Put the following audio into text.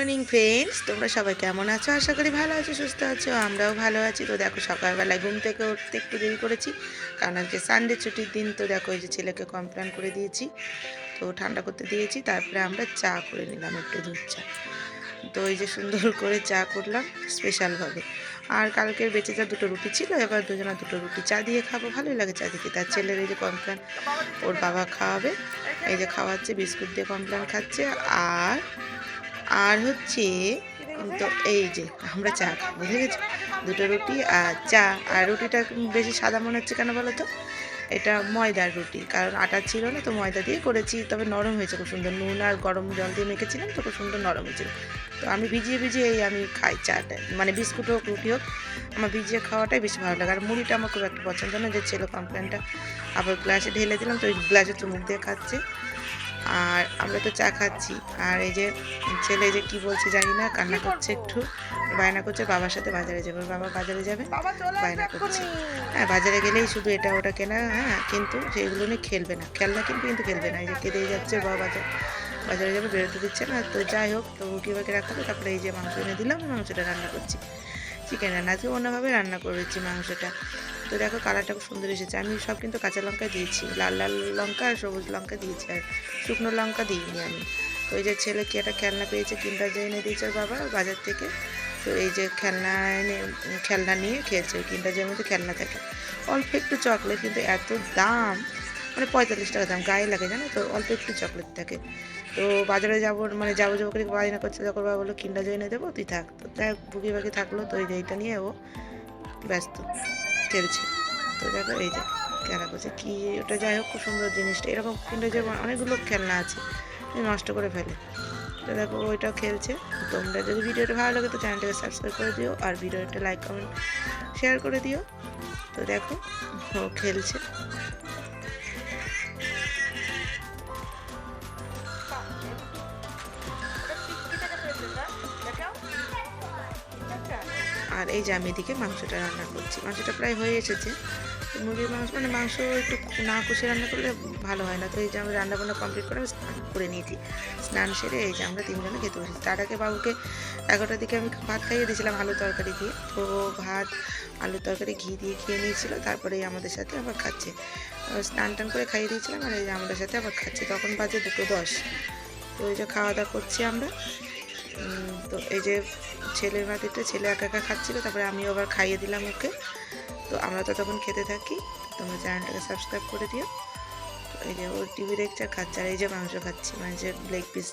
Morning friends, তোমরা সবাই কেমন আছো? আশা করি ভালো আছো, সুস্থ আছো। আমরাও ভালো আছি। তো দেখো, সকালবেলায় ঘুম থেকে উঠতে একটু দেরি করেছি, কারণ আজকে সানডে ছুটির দিন। তো দেখো, এই যে ছেলেকে কমপ্লেন করে দিয়েছি, তো ঠান্ডা করতে দিয়েছি। তারপরে আমরা চা করে নিলাম, একটু দুধ চা। তো এই যে সুন্দর করে চা করলাম স্পেশালভাবে। আর কালকের বেঁচে যা দুটো রুটি ছিল, এবার দুজনা দুটো রুটি চা দিয়ে খাবো, ভালোই লাগে চা দিতে। তার ছেলের এই যে কমপ্লেন ওর বাবা খাওয়াবে, এই যে খাওয়াচ্ছে, বিস্কুট দিয়ে কমপ্লেন খাচ্ছে। আর আর হচ্ছে, তো এই যে আমরা চা খাবো, ঠিক আছে? দুটো রুটি আর চা। আর রুটিটা বেশি সাদা মনে হচ্ছে কেন বলো তো? এটা ময়দার রুটি, কারণ আটা ছিল না, তো ময়দা দিয়ে করেছি। তবে নরম হয়েছে খুব সুন্দর, নুন আর গরম জল দিয়ে মেখেছিলাম, তো খুব সুন্দর নরম হয়েছিল। তো আমি ভিজিয়ে ভিজিয়ে আমি খাই চাটা, মানে বিস্কুট হোক রুটি হোক, আমার ভিজিয়ে খাওয়াটাই বেশি ভালো লাগে। আর মুড়িটা আমার খুব একটা পছন্দ না। যে ছেলে কমপ্লেনটা আবার গ্লাসে ঢেলে দিলাম, তো ওই গ্লাসে চুমুক দিয়ে খাচ্ছে। আর আমরা তো চা খাচ্ছি। আর এই যে ছেলে যে কি বলছে জানি না, কান্না করছে, একটু বায়না করছে বাবার সাথে বাজারে যাবে। বাবা বাজারে যাবে, বায়না করছে। হ্যাঁ, বাজারে গেলেই শুধু এটা ওটা কেনা, হ্যাঁ, কিন্তু সেইগুলো নিয়ে খেলবে না, খেলনা কিন্তু কিন্তু খেলবে না। এই যে কেঁদে যাচ্ছে, বাবা বাজারে যাবে, বেরোতে দিচ্ছে না। তো যাই হোক, তো রুটি বাকি রাখতে হবে। তারপরে এই যে মাংস এনে দিলাম, মাংসটা রান্না করছি। চিকেন রান্না, আজকে অন্যভাবে রান্না করেছি মাংসটা। তো দেখো, কালারটা খুব সুন্দর এসেছে। আমি সব কিন্তু কাঁচা লঙ্কা দিয়েছি, লাল লাল লঙ্কা আর সবুজ লঙ্কা দিয়েছি, আর শুকনো লঙ্কা দিইনি আমি। তো এই যে ছেলে কি একটা খেলনা পেয়েছে, কিন্ডার জয় এনে দিয়েছে ওর বাবা বাজার থেকে। তো এই যে খেলনা নিয়ে খেয়েছে। ওই কিন্ডার জয়ের মধ্যে খেলনা থাকে, অল্প একটু চকলেট, কিন্তু এত দাম, মানে 45 টাকা দাম, গায়ে লাগে জানো তো। অল্প একটু চকলেট থাকে। তো বাজারে যাবো, মানে যাবো করে বায়না করছে, যখন বাবা বললো কিন্ডার জয় এনে দেবো, তুই থাক। তো তাই বুকি বাকি থাকলো। তো এই যে এইটা নিয়ে ও ব্যস্ত, খেলছে। তো দেখো, এই যে খেলা করছে কি ওটা, যাই হোক, খুব সুন্দর জিনিসটা। এরকম কিন্ডার জয় অনেকগুলো খেলনা আছে, নষ্ট করে ফেলে। তো দেখো, ওইটাও খেলছে। তোমরা যদি ভিডিওটা ভালো লাগে তো চ্যানেলটাকে সাবস্ক্রাইব করে দিও, আর ভিডিওটা লাইক কমেন্ট শেয়ার করে দিও। তো দেখো, ও খেলছে। আর এই যে আমি এদিকে মাংসটা রান্না করছি। মাংসটা প্রায় হয়ে এসেছে। মুরগির মাংস, মানে মাংস একটু না কষে রান্না করলে ভালো হয় না। তো এই যে আমি রান্নাবান্না কমপ্লিট করে আমি স্নান করে নিয়েছি। স্নান সেরে এই যে আমরা তিনজনে খেতে বসেছি। তার আগে বাবুকে 11টার দিকে আমি ভাত খাইয়ে দিয়েছিলাম আলু তরকারি দিয়ে। তো ভাত আলু তরকারি ঘি দিয়ে খেয়ে নিয়েছিল। তারপরে আমাদের সাথে আবার খাচ্ছে। স্নান টান করে খাইয়ে দিয়েছিলাম, আর এই যে আমাদের সাথে আবার খাচ্ছে। তখন বাজে 2:10। তো এই যে খাওয়া দাওয়া করছি আমরা। তো এই যে ছেলের বাটিতে ছেলে একা একা খাচ্ছিলো, তারপরে আমিও আবার খাইয়ে দিলাম ওকে। তো আমরা তো তখন খেতে থাকি। তোমরা চ্যানেলটাকে সাবস্ক্রাইব করে দিও। তো এই যে ও টিভি দেখছে, খাচ্ছে, আর এই যে মাংস খাচ্ছি, মানে যে লেগ পিস।